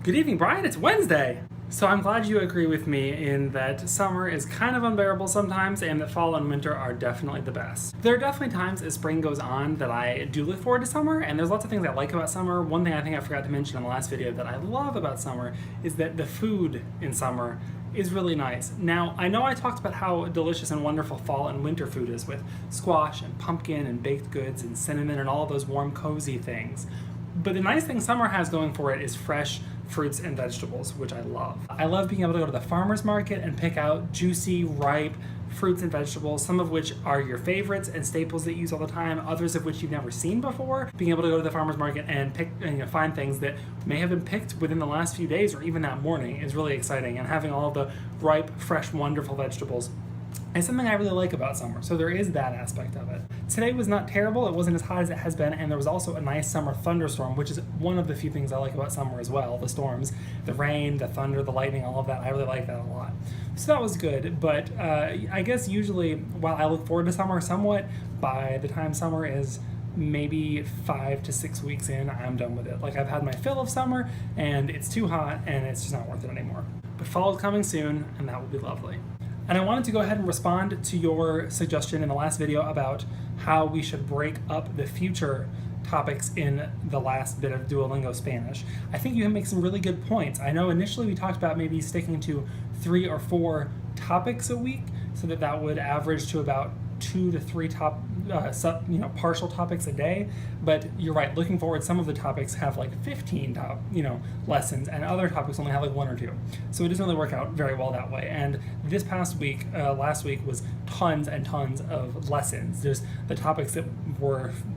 Good evening, Brian. It's Wednesday. So I'm glad you agree with me in that summer is kind of unbearable sometimes and that fall and winter are definitely the best. There are definitely times as spring goes on that I do look forward to summer, and there's lots of things I like about summer. One thing I think I forgot to mention in the last video that I love about summer is that the food in summer is really nice. Now, I know I talked about how delicious and wonderful fall and winter food is with squash and pumpkin and baked goods and cinnamon and all those warm, cozy things. But the nice thing summer has going for it is fresh fruits and vegetables, which I love. I love being able to go to the farmer's market and pick out juicy, ripe fruits and vegetables, some of which are your favorites and staples that you use all the time, others of which you've never seen before. Being able to go to the farmer's market and pick and find things that may have been picked within the last few days or even that morning is really exciting, and having all of the ripe, fresh, wonderful vegetables is something I really like about summer, so there is that aspect of it. Today was not terrible, it wasn't as hot as it has been, and there was also a nice summer thunderstorm, which is one of the few things I like about summer as well. The storms, the rain, the thunder, the lightning, all of that, I really like that a lot. So that was good, but I guess usually while I look forward to summer somewhat, by the time summer is maybe 5 to 6 weeks in, I'm done with it. Like, I've had my fill of summer, and it's too hot, and it's just not worth it anymore. But fall is coming soon, and that will be lovely. And I wanted to go ahead and respond to your suggestion in the last video about how we should break up the future topics in the last bit of Duolingo Spanish. I think you make some really good points. I know initially we talked about maybe sticking to 3 or 4 topics a week, so that would average to about 2 to 3 partial topics a day. But you're right, looking forward, some of the topics have like 15 lessons, and other topics only have like 1 or 2. So it doesn't really work out very well that way. And this past week, last week, was tons and tons of lessons. There's the topics that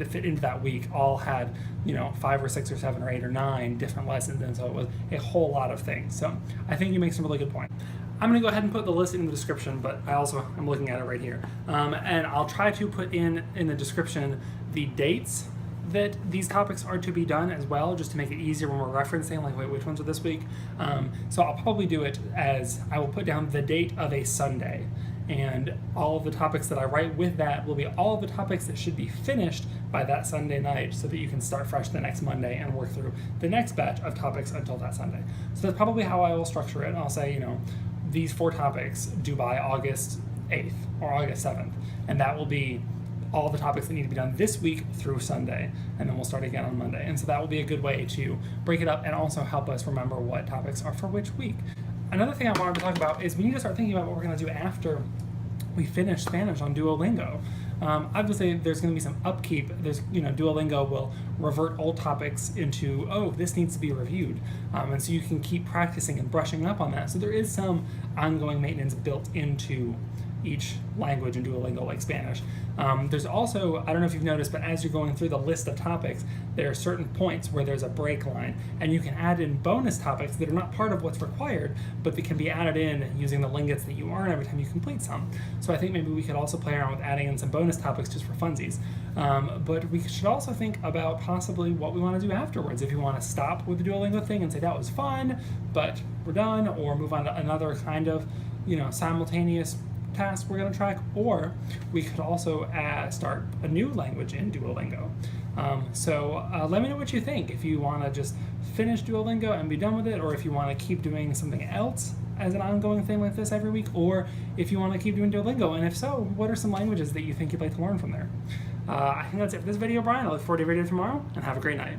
fit into that week all had 5 or 6 or 7 or 8 or 9 different lessons, and so it was a whole lot of things. So I think you make some really good points. I'm going to go ahead and put the list in the description, but I'm looking at it right here. And I'll try to put in the description the dates that these topics are to be done as well, just to make it easier when we're referencing, like, wait, which ones are this week? So I'll probably do it as I will put down the date of a Sunday, and all of the topics that I write with that will be all of the topics that should be finished by that Sunday night, so that you can start fresh the next Monday and work through the next batch of topics until that Sunday. So that's probably how I will structure it. I'll say, these 4 topics due by August 8th or August 7th, and that will be all the topics that need to be done this week through Sunday, and then we'll start again on Monday. And so that will be a good way to break it up and also help us remember what topics are for which week. Another thing I wanted to talk about is we need to start thinking about what we're going to do after we finish Spanish on Duolingo. Obviously, there's going to be some upkeep. Duolingo will revert old topics into, oh, this needs to be reviewed. And so you can keep practicing and brushing up on that. So there is some ongoing maintenance built into each language in Duolingo, like Spanish. There's also, I don't know if you've noticed, but as you're going through the list of topics, there are certain points where there's a break line, and you can add in bonus topics that are not part of what's required, but that can be added in using the lingots that you earn every time you complete some. So I think maybe we could also play around with adding in some bonus topics just for funsies. But we should also think about possibly what we want to do afterwards. If you want to stop with the Duolingo thing and say that was fun, but we're done, or move on to another kind of, simultaneous task we're going to track, or we could also start a new language in Duolingo. So let me know what you think. If you want to just finish Duolingo and be done with it, or if you want to keep doing something else as an ongoing thing like this every week, or if you want to keep doing Duolingo, and if so, what are some languages that you think you'd like to learn from there? I think that's it for this video, Brian. I look forward to your video tomorrow, and have a great night.